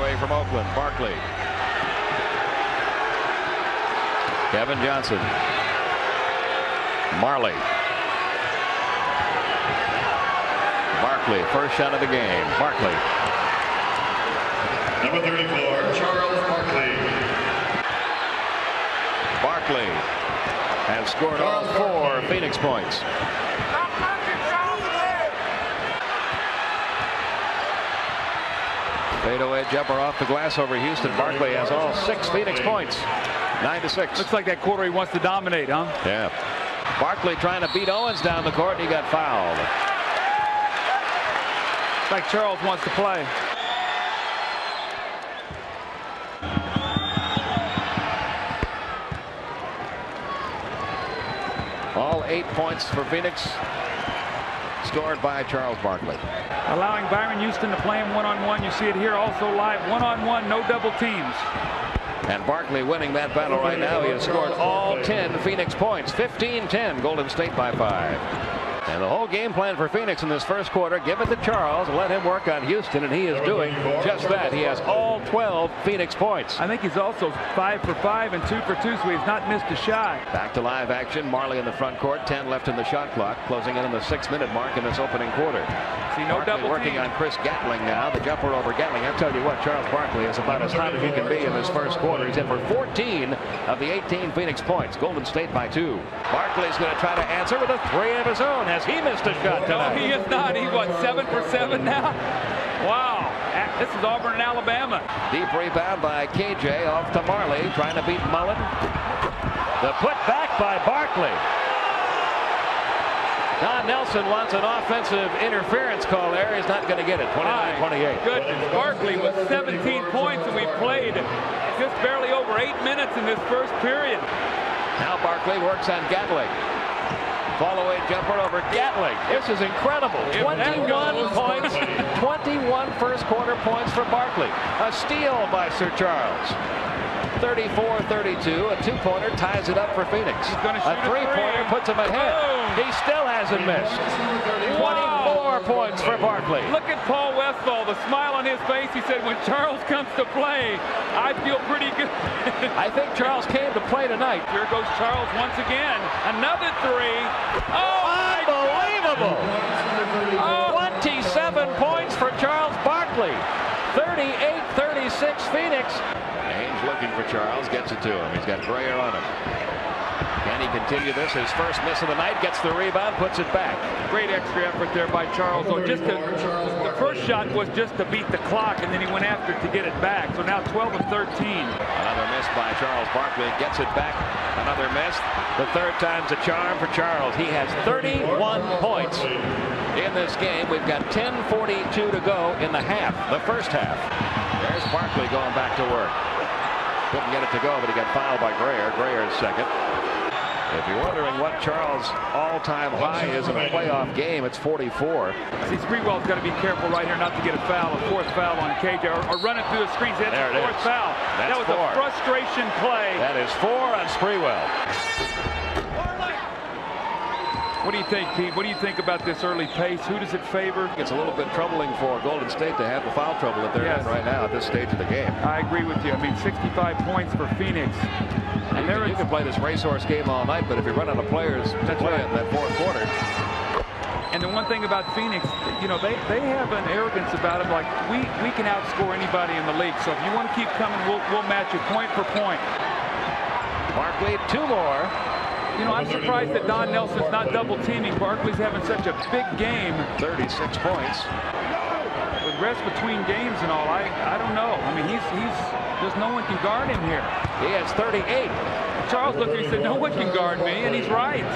away from Oakland. Barkley. Kevin Johnson. Marley. Barkley, first shot of the game. Barkley. Number 34, Charles Barkley. Barkley has scored all 4 Phoenix points. Fadeaway jumper off the glass over Houston. Barkley has all 6 Phoenix points. 9-6. Looks like that quarter he wants to dominate, huh? Yeah. Barkley trying to beat Owens down the court, and he got fouled. It's like Charles wants to play. All 8 points for Phoenix scored by Charles Barkley. Allowing Byron Houston to play him one-on-one. You see it here also live. One-on-one, no double teams. And Barkley winning that battle right now. He has scored all 10 Phoenix points. 15-10, Golden State by 5. And the whole game plan for Phoenix in this first quarter, give it to Charles and let him work on Houston, and he is doing just that. He has all 12 Phoenix points. I think he's also 5 for 5 and 2 for 2, so he's not missed a shot. Back to live action. Marley in the front court. 10 left in the shot clock. Closing in on the 6-minute mark in this opening quarter. See, no Barkley double working team. on Chris Gatling now. The jumper over Gatling. I tell you what, Charles Barkley is about as hot as he can be in this first quarter. He's in for 14 of the 18 Phoenix points. Golden State by 2. Barkley's going to try to answer with a 3 of his own. Has he missed a shot tonight? No, he is not. He's what, 7 for 7 now? Wow. This is Auburn and Alabama. Deep rebound by KJ off to Marley, trying to beat Mullen. The put back by Barkley. Don Nelson wants an offensive interference call there. He's not going to get it. 29-28. Goodness. Barkley with 17 points, and we played just barely over 8 minutes in this first period. Now Barkley works on Gatling. Fall-away jumper over Gatling. This is incredible. 21 points. 21 first quarter points for Barkley. A steal by Sir Charles. 34-32. A 2-pointer ties it up for Phoenix. A 3-pointer puts him ahead. He still hasn't missed. 24 points for Barkley. Look at Paul Westphal, the smile on his face. He said, when Charles comes to play, I feel pretty good. I think Charles came to play tonight. Here goes Charles once again. Another 3. Oh, unbelievable. 27 points for Charles Barkley. 38-36 Phoenix. Haynes looking for Charles, gets it to him. He's got Grayer on him. Can he continue this? His first miss of the night, gets the rebound, puts it back. Great extra effort there by Charles. So just the first shot was just to beat the clock, and then he went after it to get it back. So now 12 of 13. Another miss by Charles Barkley, gets it back. Another miss. The third time's a charm for Charles. He has 31 points in this game. We've got 10:42 to go in the half, the first half. There's Barkley going back to work. Couldn't get it to go, but he got fouled by Grayer. Grayer's second. If you're wondering what Charles' all-time high is in a playoff game, it's 44. See, Sprewell's got to be careful right here not to get a foul, a 4th foul on KJ, or run it through the screens. That's there a 4th foul. That was 4. a frustration play. That is 4 on Sprewell. What do you think, Pete? What do you think about this early pace? Who does it favor? It's a little bit troubling for Golden State to have the foul trouble that they're in right now at this stage of the game. I agree with you. I mean, 65 points for Phoenix. And you can play this racehorse game all night, but if you run out of players to play in that fourth quarter. And the one thing about Phoenix, you know, they have an arrogance about them, like we can outscore anybody in the league. So if you want to keep coming, we'll match you point for point. Barkley, 2 more. You know, I'm surprised that Don Nelson's not double teaming. Barkley's having such a big game. 36 points. With rest between games and all, I don't know. I mean, there's no one can guard him here. He has 38. Charles looked at him and said, no one can guard me, and he's right.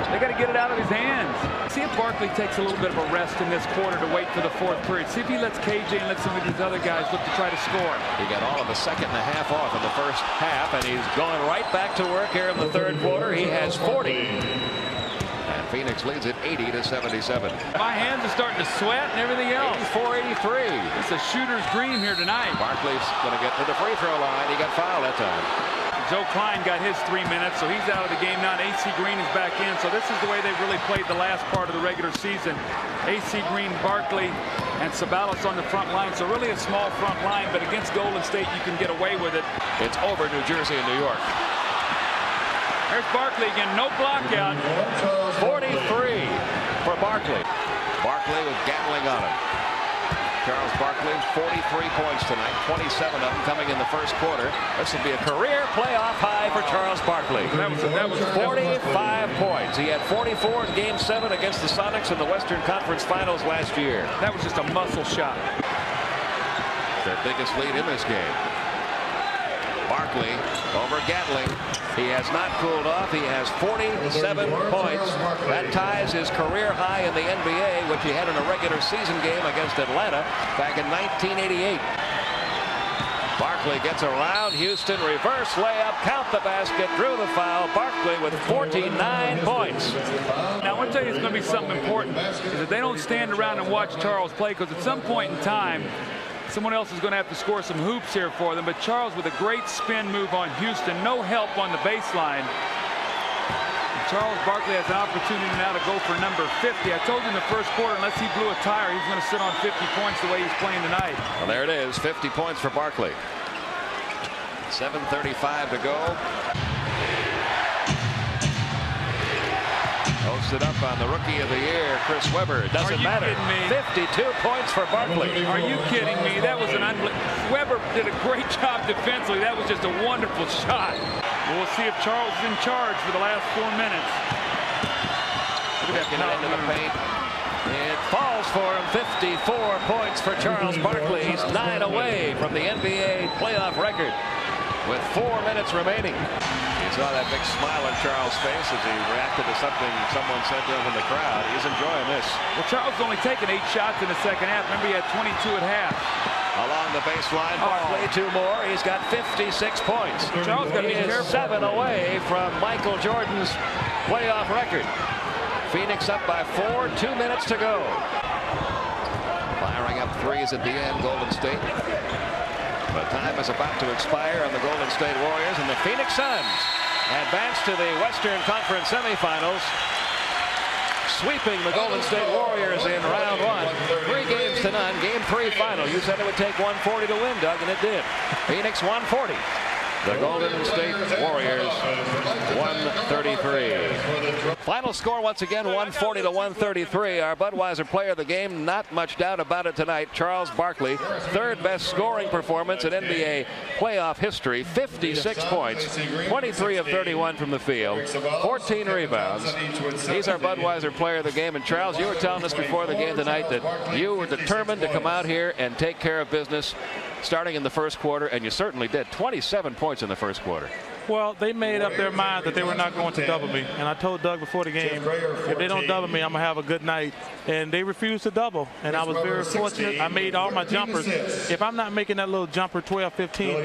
They got to get it out of his hands. See if Barkley takes a little bit of a rest in this quarter to wait for the 4th period. See if he lets KJ and let some of these other guys look to try to score. He got all of the second and a half off in the first half, and he's going right back to work here in the third quarter. He has 40. And Phoenix leads it 80-77. My hands are starting to sweat and everything else. 84-83. It's a shooter's dream here tonight. Barkley's going to get to the free throw line. He got fouled that time. Joe Klein got his 3 minutes, so he's out of the game now. And AC Green is back in. So this is the way they really played the last part of the regular season. AC Green, Barkley, and Sabalos on the front line. So really a small front line, but against Golden State, you can get away with it. It's over New Jersey and New York. There's Barkley again, no block out. 43 for Barkley. Barkley with Gatling on him. Charles Barkley, 43 points tonight, 27 of them coming in the first quarter. This will be a career playoff high for Charles Barkley. That was 45 points. He had 44 in Game 7 against the Sonics in the Western Conference Finals last year. That was just a muscle shot. Their biggest lead in this game. Barkley over Gatling. He has not cooled off. He has 47 points. That ties his career high in the NBA, which he had in a regular season game against Atlanta back in 1988. Barkley gets around Houston, reverse layup, count the basket, drew the foul. Barkley with 49 points. Now I want to tell you it's going to be something important, is that they don't stand around and watch Charles play, because at some point in time someone else is going to have to score some hoops here for them. But Charles with a great spin move on Houston. No help on the baseline. And Charles Barkley has an opportunity now to go for number 50. I told you in the first quarter, unless he blew a tire, he's going to sit on 50 points the way he's playing tonight. Well, there it is, 50 points for Barkley. 7:35 to go. Posted up on the Rookie of the Year, Chris Webber. Doesn't matter. 52 points for Barkley. Are you kidding me? That was an Webber did a great job defensively. That was just a wonderful shot. We'll see if Charles is in charge for the last 4 minutes. Look at that into the paint. It falls for him. 54 points for Charles Barkley. He's 9 away from the NBA playoff record with 4 minutes remaining. You saw that big smile on Charles' face as he reacted to something someone said to him in the crowd. He's enjoying this. Well, Charles only taken 8 shots in the second half. Remember, he had 22 at half. Along the baseline, Barkley 2 more. He's got 56 points. Charles got to be careful. 7 away from Michael Jordan's playoff record. Phoenix up by 4, 2 minutes to go. Firing up threes at the end, Golden State. But time is about to expire on the Golden State Warriors, and the Phoenix Suns advance to the Western Conference semifinals, sweeping the Golden State Warriors in round 1. 3 games to none. Game 3 final. You said it would take 140 to win, Doug, and it did. Phoenix 140. The Golden State Warriors 133. Final score once again 140 to 133. Our Budweiser player of the game, not much doubt about it tonight, Charles Barkley. 3rd best scoring performance in NBA playoff history. 56 points, 23 of 31 from the field, 14 rebounds. He's our Budweiser player of the game. And Charles, you were telling us before the game tonight that you were determined to come out here and take care of business starting in the first quarter, and you certainly did. 27 points in the first quarter. Well, they made up their mind that they were not going to double me. And I told Doug before the game, if they don't double me, I'm going to have a good night. And they refused to double. And I was very fortunate. I made all my jumpers. If I'm not making that little jumper 12, 15,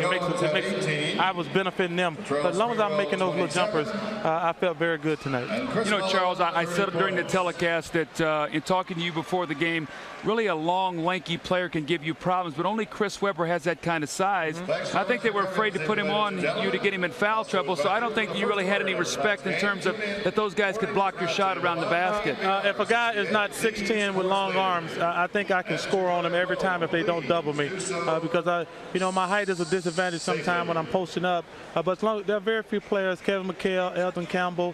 I was benefiting them. But as long as I'm making those little jumpers, I felt very good tonight. You know, Charles, I said during the telecast that in talking to you before the game, really a long, lanky player can give you problems, but only Chris Webber has that kind of size. I think they were afraid to put him on you to get him in foul trouble, so I don't think you really had any respect in terms of that those guys could block your shot around the basket. If a guy is not 6'10" with long arms, I think I can score on him every time if they don't double me, because my height is a disadvantage sometimes when I'm posting up. But there are very few players, Kevin McHale, Elton Campbell,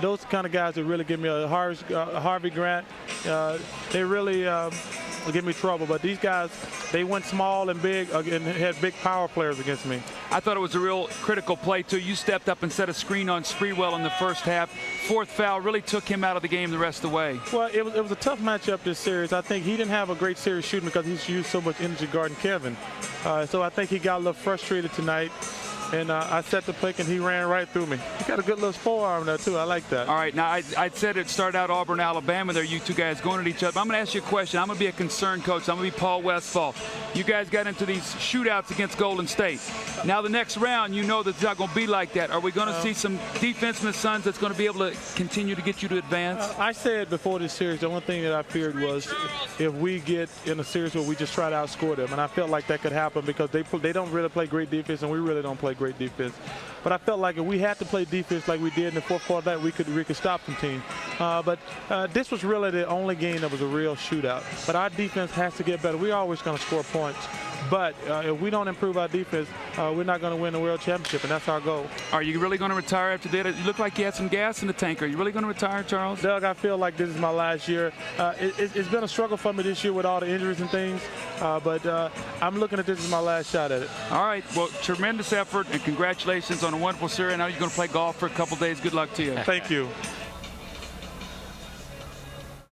those kind of guys that really give me a Harvey Grant. They really give me trouble. But these guys, they went small and big and had big power players against me. I thought it was a real critical play, too. You stepped up and set a screen on Sprewell in the first half. 4th foul really took him out of the game the rest of the way. Well, it was a tough matchup this series. I think he didn't have a great series shooting because he's used so much energy guarding Kevin. So I think he got a little frustrated tonight. And I set the pick, and he ran right through me. He got a good little forearm there, too. I like that. All right. Now, I said it started out Auburn, Alabama there, you two guys going at each other. But I'm going to ask you a question. I'm going to be a concerned coach. I'm going to be Paul Westphal. You guys got into these shootouts against Golden State. Now, the next round, you know that it's not going to be like that. Are we going to see some defense in the Suns that's going to be able to continue to get you to advance? I said before this series, the one thing that I feared was if we get in a series where we just try to outscore them. And I felt like that could happen because they don't really play great defense, and we really don't play great defense. But I felt like if we had to play defense like we did in the fourth quarter, that we could stop some teams. But this was really the only game that was a real shootout. But our defense has to get better. We're always going to score points. But if we don't improve our defense, we're not going to win the world championship, and that's our goal. Are you really going to retire after that? You look like you had some gas in the tank. Are you really going to retire, Charles? Doug, I feel like this is my last year. It's been a struggle for me this year with all the injuries and things, but I'm looking at this as my last shot at it. All right. Well, tremendous effort, and congratulations on a wonderful series. Now you're going to play golf for a couple days. Good luck to you. Thank you.